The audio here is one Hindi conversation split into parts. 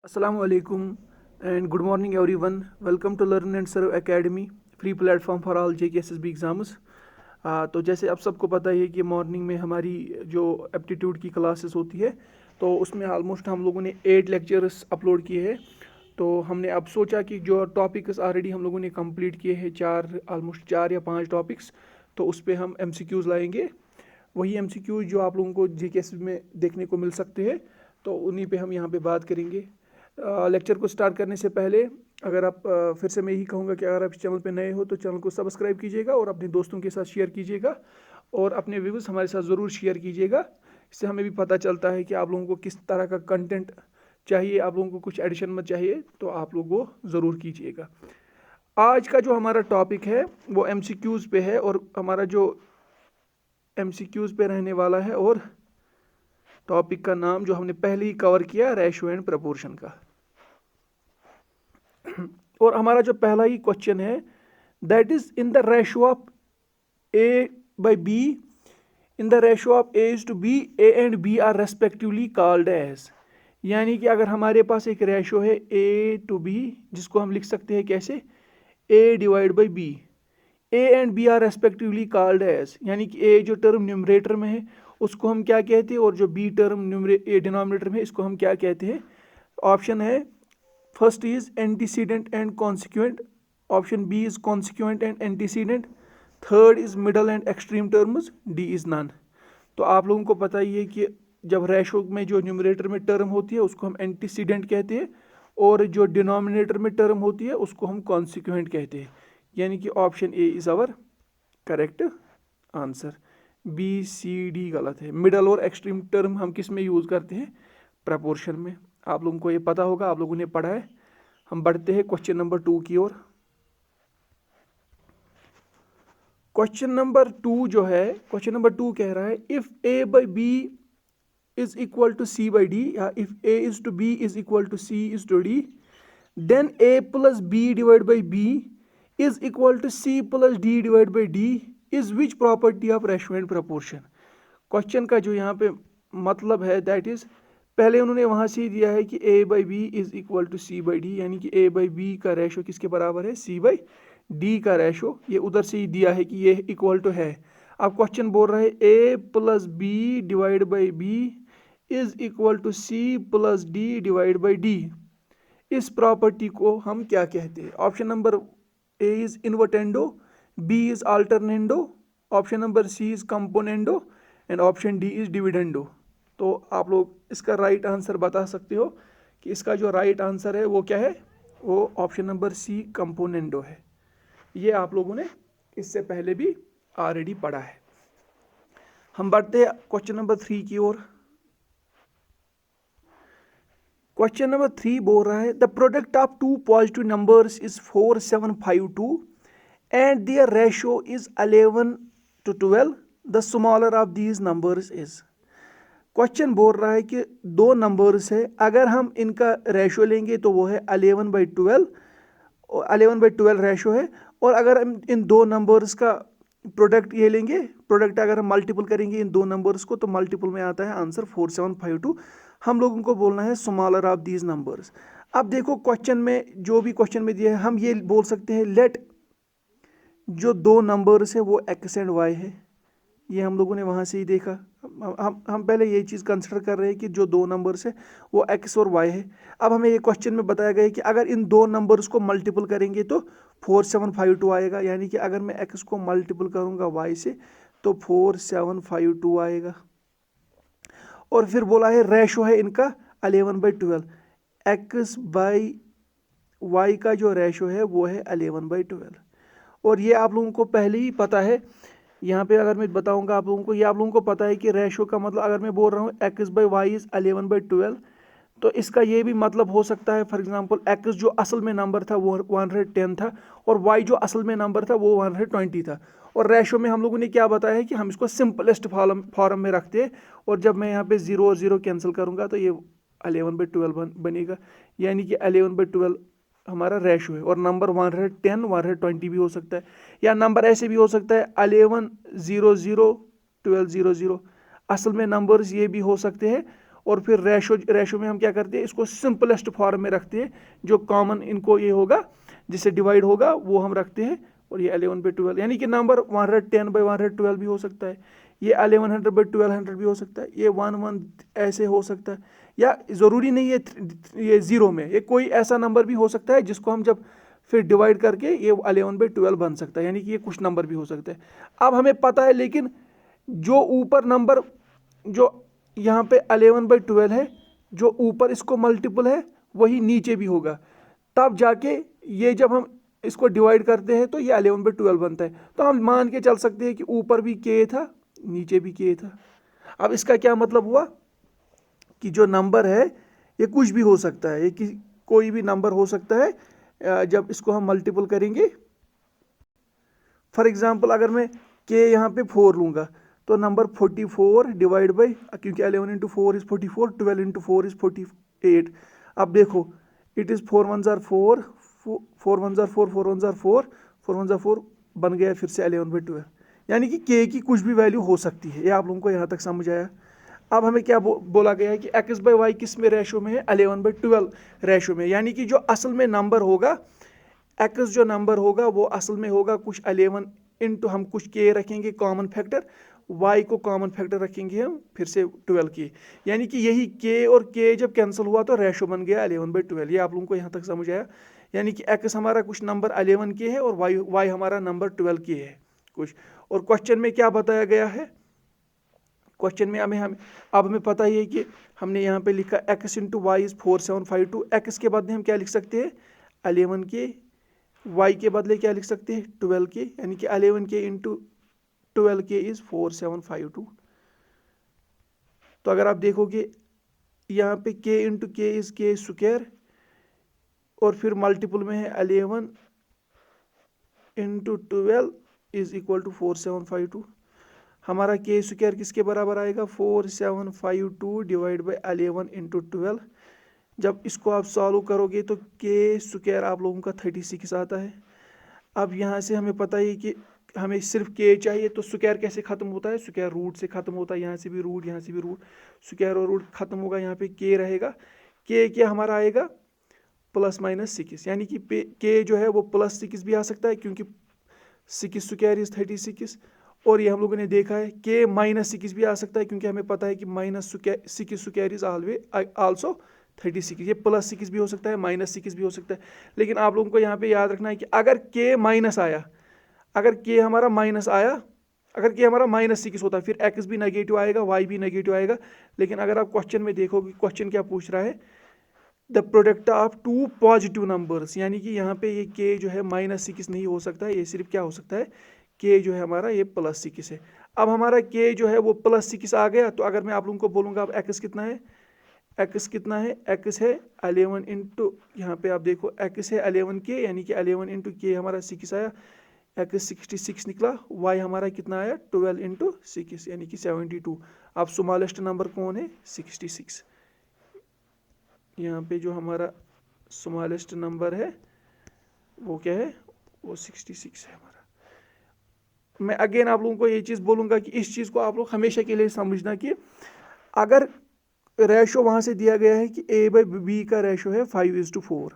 Assalamu alaikum and good morning everyone. Welcome to Learn and Serve Academy, free platform for all JKSSB exams. तो जैसे आप सबको पता ही है कि मॉर्निंग में हमारी जो एप्टीट्यूड की क्लासेस होती है, तो उसमें ऑलमोस्ट हम लोगों ने 8 लेक्चर्स अपलोड किए हैं। तो हमने अब सोचा कि जो टॉपिक्स ऑलरेडी हम लोगों ने कंप्लीट किए हैं, ऑलमोस्ट 4 या 5 टॉपिक्स, तो उस पर हम MCQs लाएंगे। वही MCQs जो आप लोगों को JKSSB में देखने को मिल सकते हैं, तो उन्हीं पे हम यहाँ पे बात करेंगे। लेक्चर को स्टार्ट करने से पहले अगर आप फिर से मैं यही कहूँगा कि अगर आप इस चैनल पे नए हो तो चैनल को सब्सक्राइब कीजिएगा और अपने दोस्तों के साथ शेयर कीजिएगा और अपने व्यूज़ हमारे साथ ज़रूर शेयर कीजिएगा। इससे हमें भी पता चलता है कि आप लोगों को किस तरह का कंटेंट चाहिए, आप लोगों को कुछ एडिशन में चाहिए तो आप लोग वो ज़रूर कीजिएगा। आज का जो हमारा टॉपिक है वो MCQs पे है और हमारा जो MCQs पे रहने वाला है, और टॉपिक का नाम जो हमने पहले ही कवर किया, रेशियो एंड प्रपोर्शन का। और हमारा जो पहला ही क्वेश्चन है, that is in the ratio of a by b, in the ratio of a is to b, A and B are respectively called as. यानी कि अगर हमारे पास एक रेशियो है ए टू बी, जिसको हम लिख सकते हैं कैसे, A divide by B, A and B are respectively called as. यानी कि ए जो टर्म न्यूमरेटर में है उसको हम क्या कहते हैं, और जो बी टर्म डिनोमिनेटर में है इसको हम क्या कहते हैं। ऑप्शन है, first is antecedent and consequent, option B is consequent and antecedent, third is middle and extreme terms, D is none. तो आप लोगों को पता ही है कि जब रेशो में जो न्यूमरेटर में टर्म होती है उसको हम एंटीसीडेंट कहते हैं, और जो डिनोमिनेटर में टर्म होती है उसको हम कॉन्सिक्वेंट कहते हैं। यानी कि option A is our correct answer, B C D गलत है। मिडल और एक्सट्रीम टर्म हम किस में यूज़ करते हैं, प्रपोर्शन में। आप लोगों को ये पता होगा, आप लोगों ने पढ़ा है। हम बढ़ते हैं क्वेश्चन नंबर 2 की ओर। क्वेश्चन नंबर 2 जो है, क्वेश्चन नंबर 2 कह रहा है, if A by B is equal to C by D, या if A is to B is equal to C is to D, then A plus B divide by B is equal to C plus D divide by D is which property of ratio and proportion. Question का जो यहाँ पे मतलब है, दैट इज, पहले उन्होंने वहाँ से ही दिया है कि A by B is equal to C by D, यानी कि ए बाई बी का रेशो किसके बराबर है, सी बाई डी का रेशो। ये उधर से ही दिया है कि ये इक्वल टू है। अब क्वेश्चन बोल रहा है A plus B divide by B is equal to C plus D divide by D. इस प्रॉपर्टी को हम क्या कहते हैं। Option number A is invertendo, B is alternendo, option number C is componendo and option D is dividendo. तो आप लोग इसका राइट आंसर बता सकते हो कि इसका जो राइट आंसर है वो क्या है, वो ऑप्शन नंबर सी कंपोनेंडो है। ये आप लोगों ने इससे पहले भी ऑलरेडी पढ़ा है। हम बढ़ते हैं क्वेश्चन नंबर 3 की ओर। क्वेश्चन नंबर 3 बोल रहा है, the product of two positive numbers is 4752 and their ratio is 11:12, the smaller of these numbers is. Question बोल रहा है कि दो नंबर्स है, अगर हम इनका रेशो लेंगे तो वो है 11/12, 11/12 रेशो है। और अगर हम इन दो नंबर्स का प्रोडक्ट ये लेंगे, प्रोडक्ट अगर हम मल्टीपल करेंगे इन दो नंबर्स को, तो मल्टीपल में आता है आंसर 4752। हम लोगों को बोलना है स्मॉलर ऑफ दीज नंबर्स। अब देखो क्वेश्चन में जो भी क्वेश्चन में दिया है, हम ये बोल सकते हैं लेट जो दो नंबर्स है वो एक्स एंड वाई है। ये हम लोगों ने वहाँ से ही देखा। हम पहले ये चीज़ कंसिडर कर रहे हैं कि जो दो नंबर्स है वो एक्स और वाई है। अब हमें ये क्वेश्चन में बताया गया है कि अगर इन दो नंबर्स को मल्टीपल करेंगे तो 4752 आएगा। यानी कि अगर मैं एक्स को मल्टीपल करूँगा वाई से तो 4752 आएगा। और फिर बोला है रेशो है इनका 11/12, एक्स बाई वाई का जो रेशो है वो है 11/12। और ये आप लोगों को पहले ही पता है। यहाँ पे अगर मैं बताऊंगा आप लोगों को, ये आप लोगों को पता है कि रेशो का मतलब, अगर मैं बोल रहा हूँ एक्स बाई वाई इज 11/12, तो इसका ये भी मतलब हो सकता है, फॉर एग्जांपल एक्स जो असल में नंबर था वो 110 था, और वाई जो असल में नंबर था वो 120 था। और रेशो में हम लोगों ने क्या बताया है कि हम इसको सिंपलेस्ट फॉर्म में रखते हैं, और जब मैं यहाँ पे 0 और 0 कैंसिल करूँगा तो ये 11/12 बनेगा। यानी कि 11/12 हमारा रेशो है। और नंबर 110 120 भी हो सकता है, या नंबर ऐसे भी हो सकता है 1100 1200। असल में नंबर्स ये भी हो सकते हैं, और फिर रेशो में हम क्या करते हैं, इसको सिंपलेस्ट फॉर्म में रखते हैं, जो कॉमन इनको ये होगा जिससे डिवाइड होगा वो हम रखते हैं, और ये 11/12 यानी कि नंबर 110/112 भी हो सकता है, ये 1100/1200 भी हो सकता है, ये 1 ऐसे हो सकता है, या ज़रूरी नहीं है ये 0 में, ये कोई ऐसा नंबर भी हो सकता है जिसको हम जब फिर डिवाइड करके ये 11/12 बन सकता है, यानी कि ये कुछ नंबर भी हो सकता है। अब हमें पता है, लेकिन जो ऊपर नंबर जो यहाँ पे 11/12 है, जो ऊपर इसको मल्टीपल है वही नीचे भी होगा, तब जाके ये जब हम इसको डिवाइड करते हैं तो ये 11/12 बनता है। तो हम मान के चल सकते हैं कि ऊपर भी k था, नीचे भी k था। अब इसका क्या मतलब हुआ कि जो नंबर है ये कुछ भी हो सकता है, ये कोई भी नंबर हो सकता है जब इसको हम मल्टीपल करेंगे। फॉर एग्जांपल अगर मैं k यहाँ पे 4 लूँगा तो नंबर 44 डिवाइड बाई, क्योंकि 11 × 4 इज़ 44, 12 × 4 इज़ 48। अब देखो इट इज़ 4 1 4, 4 1 4, 4 1 4, 4 1 4 बन गया फिर से 11/12, यानी कि k की कुछ भी वैल्यू हो सकती है। ये आप लोगों को यहाँ तक समझ आया। अब हमें क्या बोला गया है कि x/y किस में रेशो में है, 11/12 रेशो में, यानी कि जो असल में नंबर होगा, x जो नंबर होगा वो असल में होगा कुछ 11 इंटू हम कुछ k रखेंगे कॉमन फैक्टर, y को कॉमन फैक्टर रखेंगे हम फिर से 12 की, यानी कि यही k और k जब कैंसिल हुआ तो रेशो बन गया 11/12। ये आप लोगों को यहाँ तक समझ आया, यानी कि x हमारा कुछ नंबर 11 के है और y हमारा नंबर 12 के है कुछ। और क्वेश्चन में क्या बताया गया है, क्वेश्चन में हमें पता ही है कि हमने यहाँ पे लिखा x × y इज़ 4752, x के बदले हम क्या लिख सकते हैं 11 के, y के बदले क्या लिख सकते हैं 12 के, यानी कि 11 के × 12 के इज़ 4752। तो अगर आप देखोगे यहाँ पे k × k is k square, और फिर मल्टीपल में है 11 × 12 इज़ इक्वल टू 4752। हमारा k स्क्वायर किसके बराबर आएगा 4752 डिवाइड बाई 11 × 12। जब इसको आप सॉल्व करोगे तो k स्क्वायर आप लोगों का 36 आता है। अब यहाँ से हमें पता है कि हमें सिर्फ k चाहिए, तो स्क्वायर कैसे ख़त्म होता है, स्क्वायर रूट से ख़त्म होता है, यहाँ से भी रूट, यहाँ से भी रूट, स्क्वायर और रूट ख़त्म होगा, यहाँ पे k रहेगा। k क्या हमारा आएगा +-6, यानी कि k जो है वो +6 भी आ सकता है, क्योंकि 6 स्क्वायर इज़ 36, और ये हम लोगों ने देखा है k -6 भी आ सकता है, क्योंकि हमें पता है कि -6 स्क्वायर इज़ आल्सो 36। ये +6 भी हो सकता है, -6 भी हो सकता है, लेकिन आप लोगों को यहाँ पे याद रखना है कि अगर k माइनस आया, अगर k हमारा माइनस आया, अगर k हमारा -6 होता है, फिर x भी नेगेटिव आएगा, y भी नेगेटिव आएगा। लेकिन अगर आप क्वेश्चन में देखोगे, क्वेश्चन क्या पूछ रहा है, the product of 2 positive numbers, यानी कि यहाँ पे ये k जो है -6 नहीं हो सकता है, ये सिर्फ क्या हो सकता है k जो है हमारा ये +6 है। अब हमारा k जो है वो +6 आ गया, तो अगर मैं आप लोगों को बोलूँगा अब x कितना है, x कितना है, x है 11 इंटू, यहाँ पे आप देखो x है 11 k, यानी कि 11 इंटू k हमारा 6 आया, x 66 निकला, y हमारा कितना आया 12 इंटू 6, यानी कि 72। अब स्मॉलेस्ट नंबर कौन है 66, यहाँ पे जो हमारा स्मॉलेस्ट नंबर है वो क्या है, वो 66 है हमारा। मैं अगेन आप लोगों को ये चीज़ बोलूँगा कि इस चीज़ को आप लोग हमेशा के लिए समझना कि अगर रेशो वहाँ से दिया गया है कि a/b का रेशो है 5:4,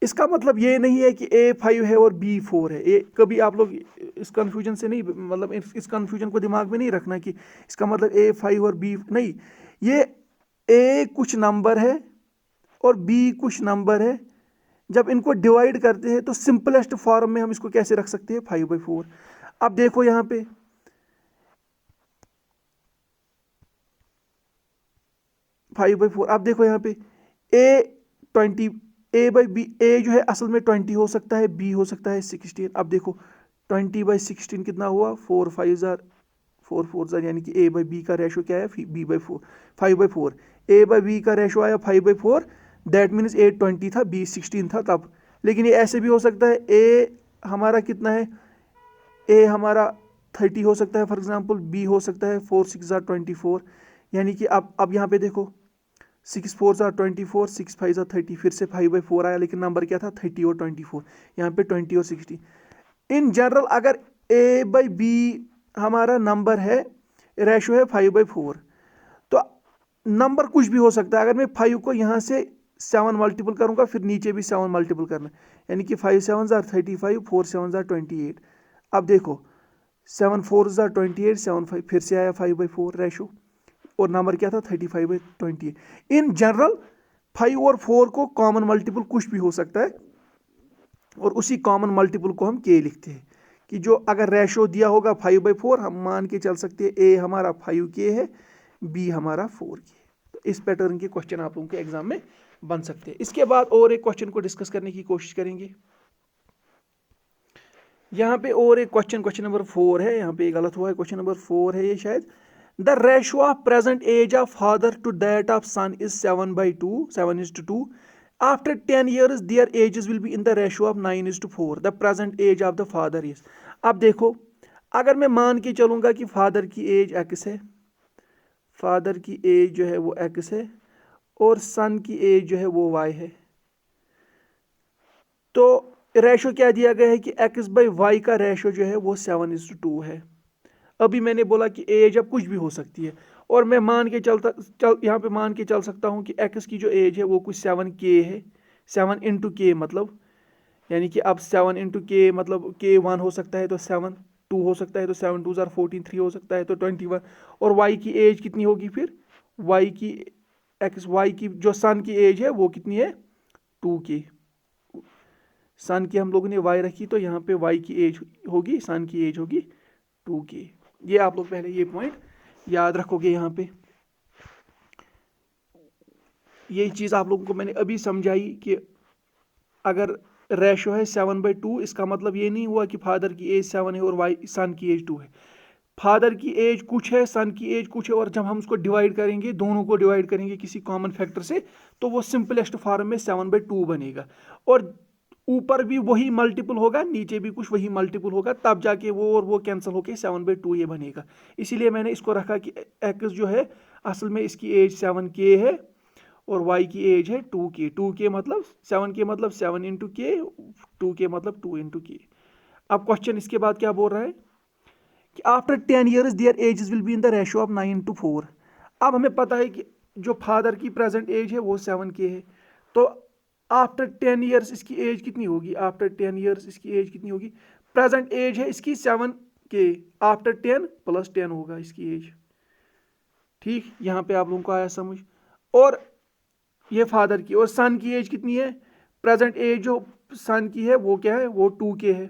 इसका मतलब ये नहीं है कि a 5 है और b 4 है। ये कभी आप लोग इस कन्फ्यूजन से नहीं, मतलब इस कन्फ्यूजन को दिमाग में नहीं रखना कि इसका मतलब a 5 और b नहीं, ये a कुछ नंबर है और b कुछ नंबर है। जब इनको डिवाइड करते हैं तो सिंपलेस्ट फॉर्म में हम इसको कैसे रख सकते हैं 5/4। अब देखो यहाँ पे 5/4, अब देखो यहाँ पे a/b, a जो है असल में 20 हो सकता है, b हो सकता है 16। अब देखो 20/16 कितना हुआ, 4 5 4 4, यानी कि a/b का रेशो क्या है b/4 5/4। a/b का रेशो आया 5/4, दैट मीन्स a 20 था, b 16 था तब। लेकिन ये ऐसे भी हो सकता है a हमारा कितना है, a हमारा 30 हो सकता है फॉर एग्जांपल, b हो सकता है 4 6 24, यानी कि अब यहाँ पे देखो 6 4 24, 6 5 30, फिर से 5/4 आया, लेकिन नंबर क्या था 30 और 24, यहाँ पे 20 और 60। इन जनरल अगर a/b हमारा नंबर है, रेशो है 5/4, तो नंबर कुछ भी हो सकता है। अगर मैं 5 को यहाँ से 7 मल्टीपल करूँगा, फिर नीचे भी 7 मल्टीपल करना, यानी कि 5 7 ज़ार 35, 4 7 ज़ार 28। अब देखो 7 4 ज़ार 28, 7 5 फिर से आया 5/4 रेशो, और नंबर क्या था 35/28। इन जनरल 5 और 4 को कॉमन मल्टीपल कुछ भी हो सकता है, और उसी कॉमन मल्टीपल को हम के लिखते हैं। कि जो अगर रेशो दिया होगा 5/4, हम मान के चल सकते हैं ए हमारा 5K है, बी हमारा 4K है। तो इस पैटर्न के क्वेश्चन आप लोगों के एग्जाम में बन सकते हैं। इसके बाद और एक क्वेश्चन को डिस्कस करने की कोशिश करेंगे। यहाँ पे और एक क्वेश्चन नंबर 4 है, यहाँ पे गलत हुआ है, क्वेश्चन नंबर 4 है ये शायद। The ratio of present age of father to that of son is 7/2, 7:2. After 10 years, their ages will be in the ratio of 9:4. The present age of the father is. अब देखो, अगर मैं मान के चलूंगा कि फादर की एज x है, फादर की एज जो है वो x है, और सन की एज जो है वो y है, तो रेशो क्या दिया गया है कि x/y का रेशो जो है वो 7:2 है। अभी मैंने बोला कि एज अब कुछ भी हो सकती है, और मैं मान के यहाँ पे मान के चल सकता हूँ कि x की जो एज है वो कुछ 7K है। 7 × K मतलब, यानी कि अब 7 × K मतलब K 1 हो सकता है तो 7, 2 हो सकता है तो 7 2 ज़ार 14, 3 हो सकता है तो 21, और y की एज कितनी होगी फिर, y की जो सन की एज है वो कितनी है 2K। सन की हम लोगों ने y रखी, तो यहाँ पे y की एज होगी, सन की एज होगी 2K। ये आप लोग पहले ये पॉइंट याद रखोगे। यहाँ पे यही चीज़ आप लोगों को मैंने अभी समझाई कि अगर रेशो है 7/2, इसका मतलब ये नहीं हुआ कि फादर की एज 7 है और वाई सन की एज 2 है। फादर की एज कुछ है, सन की एज कुछ है, और जब हम उसको डिवाइड करेंगे, दोनों को डिवाइड करेंगे किसी कॉमन फैक्टर से, तो वो सिंपलेस्ट फॉर्म में 7/2 बनेगा, और ऊपर भी वही मल्टीपल होगा, नीचे भी कुछ वही मल्टीपल होगा, तब जाके वो और वो कैंसिल होके 7/2 ये बनेगा। इसीलिए मैंने इसको रखा कि एक्स जो है असल में इसकी एज 7K है, और y की एज है 2K। 2K मतलब 7K मतलब 7 × K, 2K मतलब 2 × K। अब क्वेश्चन इसके बाद क्या बोल रहा है कि after 10 years there edges will be in the ratio of 9:4। अब हमें पता है कि जो फादर की प्रेजेंट एज है वो 7K है, तो आफ्टर 10 ईयर्स इसकी एज कितनी होगी, आफ्टर 10 ईयर्स इसकी एज कितनी होगी। प्रेजेंट एज है इसकी 7K, आफ्टर 10 + 10 होगा इसकी एज। ठीक, यहाँ पे आप लोगों को आया समझ। और ये फादर की, और सन की एज कितनी है, प्रेजेंट एज जो सन की है वो क्या है, वो 2K है,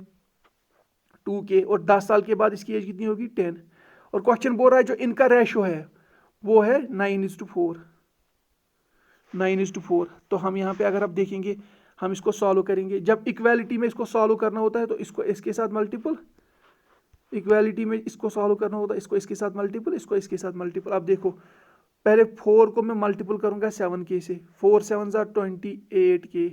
2K, और 10 साल के बाद इसकी एज कितनी होगी 10। और क्वेश्चन बोल रहा है जो इनका रेशो है वो है 9:4, 9:4। तो हम यहाँ पे अगर आप देखेंगे, हम इसको सॉल्व करेंगे, जब इक्वालिटी में इसको सॉल्व करना होता है तो इसको इसके साथ मल्टीपल, इक्वालिटी में इसको सॉल्व करना होता है, इसको इसके साथ मल्टीपल, इसको इसके साथ मल्टीपल। अब देखो, पहले 4 को मैं मल्टीपल करूंगा 7K से, 4 7 ज़ार 28K,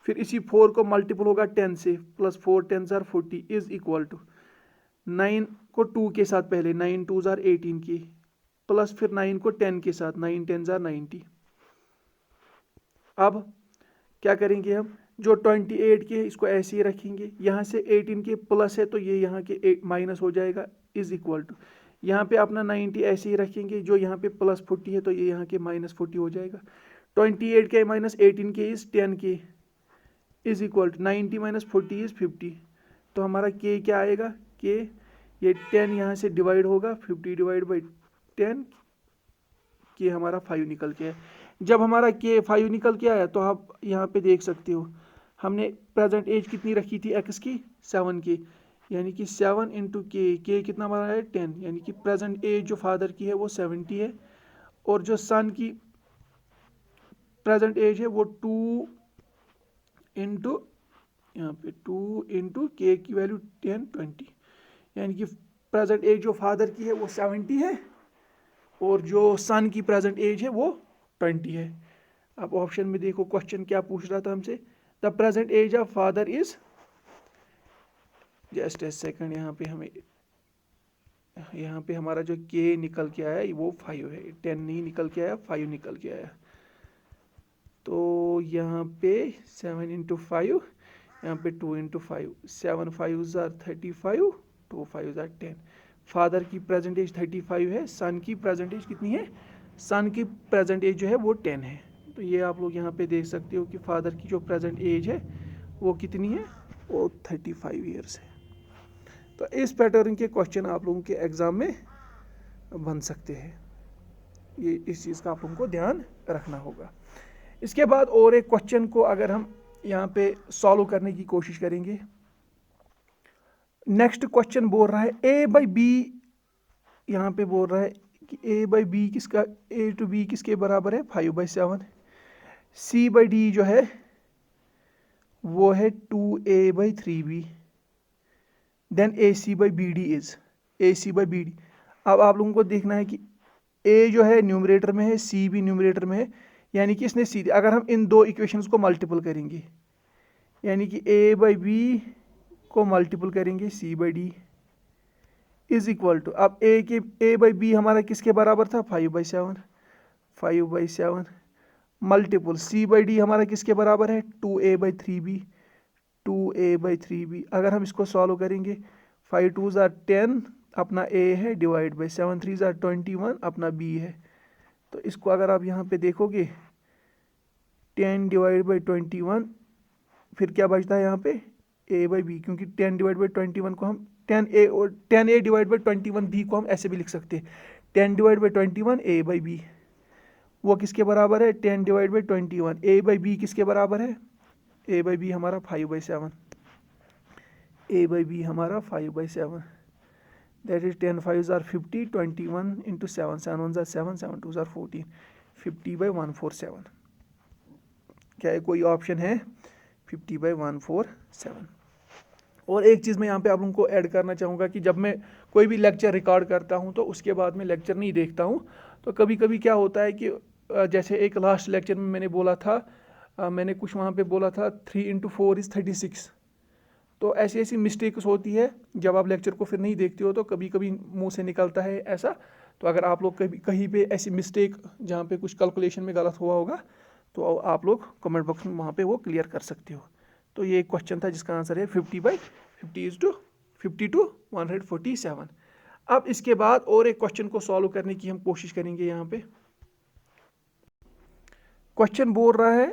फिर इसी 4 को मल्टीपल होगा 10 से, +4 10 ज़ार 40 इज इक्वल टू 9 को 2 के साथ, पहले 9 2 ज़ार 18K, प्लस फिर 9 को 10 के साथ, 9 10 ज़ार 90। अब क्या करेंगे हम, जो 28K इसको ऐसे ही रखेंगे, यहाँ से 18K प्लस है तो ये यहाँ के माइनस हो जाएगा, इज इक्वल टू यहाँ पे अपना 90 ऐसे ही रखेंगे, जो यहाँ पे +40 है तो ये यहाँ के -40 हो जाएगा। 28K - 18K is 10K is equal to 90 - 40 is 50। तो हमारा K क्या आएगा, K ये 10 यहाँ से डिवाइड होगा, 50 / 10, K हमारा 5 निकल के आया। जब हमारा K 5 निकल के आया तो आप यहाँ पे देख सकते हो, हमने प्रेजेंट एज कितनी रखी थी x की, 7K, यानी कि 7 × K कितना हमारा है 10, यानी कि प्रेजेंट एज जो फादर की है वो 70 है, और जो सन की प्रेजेंट एज है वो 2 × यहाँ पे 2 × K की वैल्यू 10 20, यानी कि प्रेजेंट एज जो फादर की है वो 70 है, और जो सन की प्रेजेंट एज है वो 20 है। अब ऑप्शन में देखो क्वेश्चन क्या पूछ रहा था हमसे, the present age of father is, just a second, यहाँ पे हमारा जो K निकल के आया वो 5 है, 10 नहीं निकल के आया, 5 निकल के आया। तो यहाँ पे 7 × 5, यहाँ पे 2 × 5, 7 5 ज़ार 35, 2 5 ज़ार 10। फादर की प्रेजेंट एज 35 है, सन की प्रेजेंट एज कितनी है सन की प्रेजेंट एज जो है वो 10 है। तो ये आप लोग यहाँ पे देख सकते हो कि फादर की जो प्रेजेंट एज है वो कितनी है, वो 35 ईयर्स है। तो इस पैटर्न के क्वेश्चन आप लोगों के एग्ज़ाम में बन सकते हैं, ये इस चीज़ का आप लोगों को ध्यान रखना होगा। इसके बाद और एक क्वेश्चन को अगर हम यहाँ पे सॉल्व करने की कोशिश करेंगे, नेक्स्ट क्वेश्चन बोल रहा है ए बाई बी, यहाँ पे बोल रहा है कि ए बाई बी किसका, ए टू बी किसके बराबर है 5/7। सी बाई डी जो है वो है 2a/3b। Then a c by b d is a c by b d. अब आप लोगों को देखना है कि ए जो है न्यूमरेटर में है, सी भी न्यूमरेटर में है, यानी कि इसने सीधे अगर हम इन दो इक्वेशंस को मल्टीपल करेंगे, यानी कि ए बाई बी को मल्टीपल करेंगे C by D is equal to, अब ए बाई बी हमारा किसके बराबर था 5/7 मल्टीपल सी बाई डी हमारा किसके बराबर है 2a/3b। अगर हम इसको सॉल्व करेंगे 5 2s are 10 अपना a है, डिवाइड बाई 7 3s are 21 अपना b है। तो इसको अगर आप यहाँ पे देखोगे 10 डिवाइड बाई 21, फिर क्या बचता है यहाँ पे a बाई बी, क्योंकि 10 डिवाइड बाई 21 को हम 10a और 10a डिवाइड बाई 21b को हम ऐसे भी लिख सकते हैं 10 divide by 21 a by b, वो किसके बराबर है 10 divide by 21। a by b किसके बराबर है, a बाई बी हमारा 5/7, a बाई बी हमारा 5/7, that is 10 5s are 50, 21 into 7 7 1s are 7 7 2s are 14, 50/147। क्या है कोई ऑप्शन है 50/147। और एक चीज़ मैं यहाँ पे आप लोगों को ऐड करना चाहूँगा कि जब मैं कोई भी लेक्चर रिकॉर्ड करता हूँ तो उसके बाद में लेक्चर नहीं देखता हूँ, तो कभी कभी क्या होता है कि जैसे एक लास्ट लेक्चर में मैंने बोला था, मैंने कुछ वहाँ पे बोला था 3 into 4 is 36। तो ऐसी ऐसी मिस्टेक्स होती है, जब आप लेक्चर को फिर नहीं देखते हो तो कभी कभी मुंह से निकलता है ऐसा। तो अगर आप लोग कभी कहीं पे ऐसी मिस्टेक जहाँ पे कुछ कैलकुलेशन में गलत हुआ होगा तो आप लोग कमेंट बॉक्स में वहाँ पे वो क्लियर कर सकते हो। तो ये एक क्वेश्चन था जिसका आंसर है 50 to 147। अब इसके बाद और एक क्वेश्चन को सॉल्व करने की हम कोशिश करेंगे। यहाँ पे क्वेश्चन बोल रहा है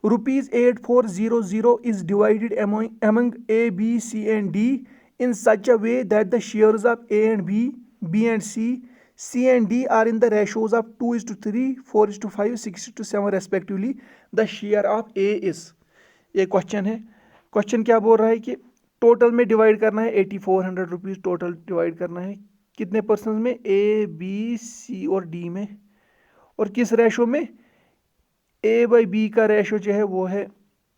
₹8400 is divided among A, B, C and D in such a way that the shares of A and B, B and C, C and D are in the ratios of 2:3, 4:5, 6:7 respectively. The share of A is, ये क्वेश्चन है। क्वेश्चन क्या बोल रहा है कि टोटल में डिवाइड करना है ₹8400 टोटल डिवाइड करना है कितने परसेंट में, A, B, C और D में, और किस रेशो में, ए बाई बी का रेशो जो है वो है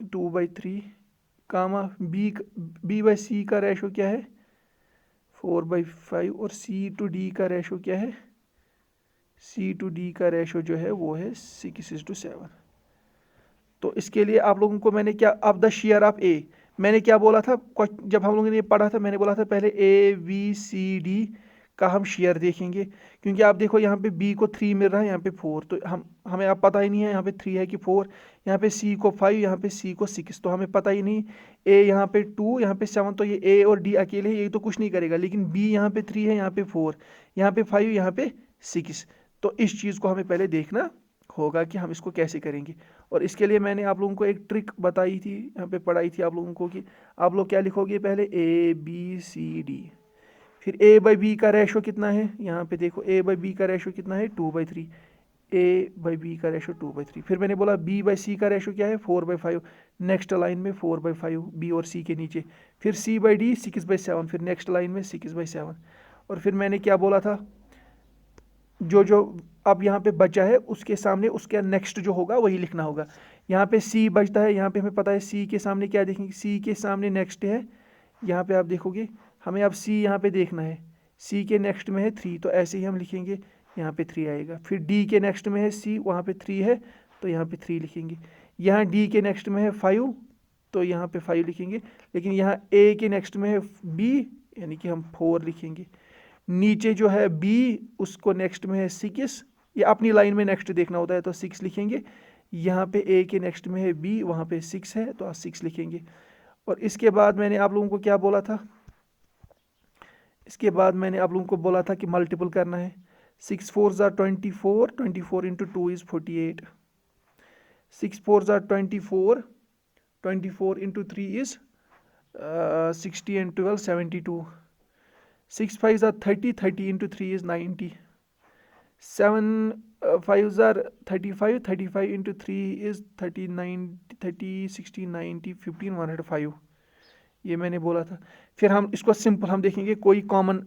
2/3 कामा बी बाई सी का रेशो क्या है 4/5 और सी टू डी का रेशो क्या है, सी टू डी का रेशो जो है वो है 6:7। तो इसके लिए आप लोगों को मैंने क्या, अब द शेयर ऑफ ए, मैंने क्या बोला था जब हम लोगों ने ये पढ़ा था, मैंने बोला था पहले ए बी सी डी का हम शेयर देखेंगे, क्योंकि आप देखो यहाँ पे B को 3 मिल रहा है, यहाँ पे 4, तो हमें अब पता ही नहीं है यहाँ पे 3 है कि 4, यहाँ पे C को 5, यहाँ पे C को 6, तो हमें पता ही नहीं। A यहाँ पे 2, यहाँ पे 7, तो ये A और D अकेले ये तो कुछ नहीं करेगा, लेकिन B यहाँ पे 3 है, यहाँ पे 4, यहाँ पे 5, यहाँ पे 6। तो इस चीज़ को हमें पहले देखना होगा कि हम इसको कैसे करेंगे। और इसके लिए मैंने आप लोगों को एक ट्रिक बताई थी, यहाँ पे पढ़ाई थी आप लोगों को कि आप लोग क्या लिखोगे पहले A B C D, फिर ए बाई बी का रेशो कितना है, यहाँ पे देखो ए बाई बी का रेशो कितना है 2/3, ए बाई बी का रेशो 2/3। फिर मैंने बोला बी बाई सी का रेशो क्या है 4/5, नेक्स्ट लाइन में 4/5 बी और सी के नीचे, फिर सी बाई डी 6/7, फिर नेक्स्ट लाइन में 6/7। और फिर मैंने क्या बोला था, जो अब यहाँ पे बचा है उसके सामने उसके नेक्स्ट जो होगा वही लिखना होगा। यहाँ पे सी बचता है, यहाँ पे हमें पता है सी के सामने क्या देखेंगे, सी के सामने नेक्स्ट है, यहाँ पे आप देखोगे हमें अब C यहाँ पे देखना है, C के नेक्स्ट में है 3, तो ऐसे ही हम लिखेंगे, यहाँ पे 3 आएगा। फिर D के नेक्स्ट में है C, वहाँ पे 3 है तो यहाँ पे 3 लिखेंगे। यहाँ D के नेक्स्ट में है 5, तो यहाँ पे 5 लिखेंगे। लेकिन यहाँ A के नेक्स्ट में है B, यानी कि हम 4 लिखेंगे। नीचे जो है B उसको नेक्स्ट में है 6, ये अपनी लाइन में नेक्स्ट देखना होता है तो 6 लिखेंगे। यहाँ पे A के नेक्स्ट में है B, वहाँ पे 6 है तो आप 6 लिखेंगे। और इसके बाद मैंने आप लोगों को क्या बोला था, इसके बाद मैंने आप लोगों को बोला था कि मल्टीपल करना है 6 4s are 24, 24 into 2 is 48. 6 4s are 24, 24 into 3 is 60 and 12 72. 6 5s are 30, 30 into 3 is 90. 7 5s are 35, 35 into 3 is 39, 30 60 90 15 105. ये मैंने बोला था। फिर हम इसको सिंपल हम देखेंगे, कोई कॉमन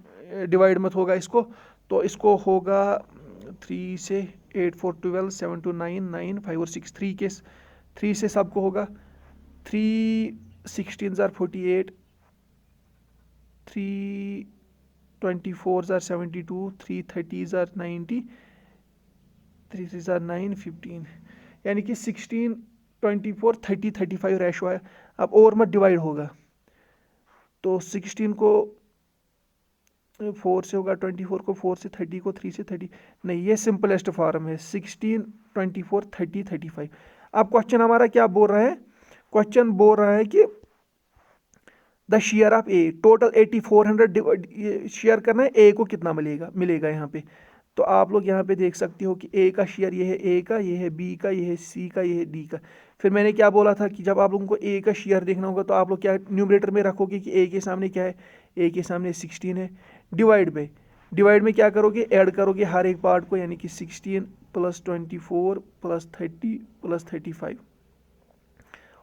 डिवाइड मत होगा इसको, तो इसको होगा 3 से 8 4 12 7 2 9 9 5 और 6 3 से सबको होगा 3 16s are 48, 3 24s are 72, 3 30s are 90, 3 3s are 9 15, यानी कि 16 24 30 35 रेशो है। अब और मत डिवाइड होगा, तो 16 को 4 से होगा, 24 को 4 से, 30 को 3 से 30, नहीं ये सिंपलेस्ट फॉर्म है 16 24 30 35। अब क्वेश्चन हमारा क्या बोल रहा है, क्वेश्चन बोल रहा है कि the share of A, total 8400 share करना है, ए को कितना मिलेगा यहाँ पे। तो आप लोग यहाँ पे देख सकते हो कि ए का शेयर ये है ए का, ये है बी का, ये है सी का, ये है डी का। फिर मैंने क्या बोला था कि जब आप लोगों को ए का शेयर देखना होगा तो आप लोग क्या न्यूमरेटर में रखोगे कि ए के सामने क्या है, ए के सामने 16 है, डिवाइड में क्या करोगे, ऐड करोगे हर एक पार्ट को, यानी कि 16 + 24 + 30 + 35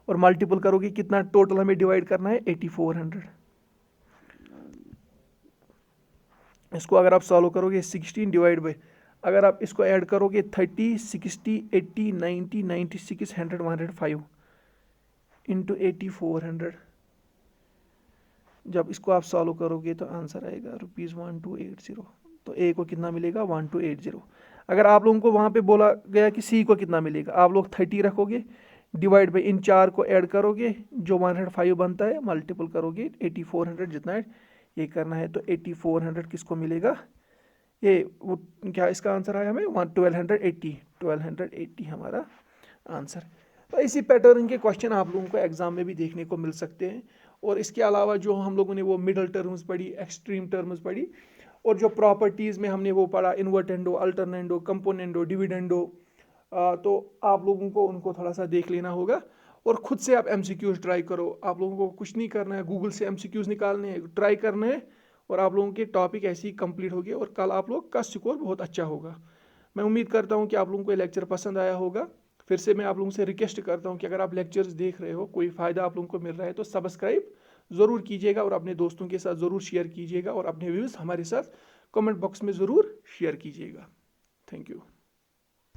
और मल्टीपल करोगे, कितना टोटल हमें डिवाइड करना है 8400। इसको अगर आप सॉल्व करोगे 16 डिवाइड बाई, अगर आप इसको ऐड करोगे 30 60 80 90 96 100 105 इंटू 8400, जब इसको आप सॉल्व करोगे तो आंसर आएगा ₹1280। तो ए को कितना मिलेगा 1280। अगर आप लोगों को वहाँ पे बोला गया कि सी को कितना मिलेगा, आप लोग 30 रखोगे, डिवाइड बाई इन चार को ऐड करोगे जो 105 बनता है, मल्टीपल करोगे 8400 जितना है ये करना है, तो 8400 किसको मिलेगा, ये वो क्या इसका आंसर आया हमें 1280 हमारा आंसर। तो इसी पैटर्न के क्वेश्चन आप लोगों को एग्जाम में भी देखने को मिल सकते हैं। और इसके अलावा जो हम लोगों ने वो मिडल टर्म्स पढ़ी, एक्सट्रीम टर्म्स पढ़ी, और जो प्रॉपर्टीज़ में हमने वो पढ़ा इन्वर्टेंडो, अल्टरनेंडो, कंपोनेंडो, डिविडेंडो, तो आप लोगों को उनको थोड़ा सा देख लेना होगा और खुद से आप MCQs ट्राई करो। आप लोगों को कुछ नहीं करना है, गूगल से MCQs निकालने हैं, ट्राई करने हैं, और आप लोगों के टॉपिक ऐसे ही कंप्लीट हो गए और कल आप लोग का स्कोर बहुत अच्छा होगा। मैं उम्मीद करता हूँ कि आप लोगों को ये लेक्चर पसंद आया होगा। फिर से मैं आप लोगों से रिक्वेस्ट करता हूँ कि अगर आप लेक्चर्स देख रहे हो, कोई फ़ायदा आप लोगों को मिल रहा है, तो सब्सक्राइब ज़रूर कीजिएगा और अपने दोस्तों के साथ ज़रूर शेयर कीजिएगा और अपने व्यूज़ हमारे साथ कमेंट बॉक्स में ज़रूर शेयर कीजिएगा। Thank you.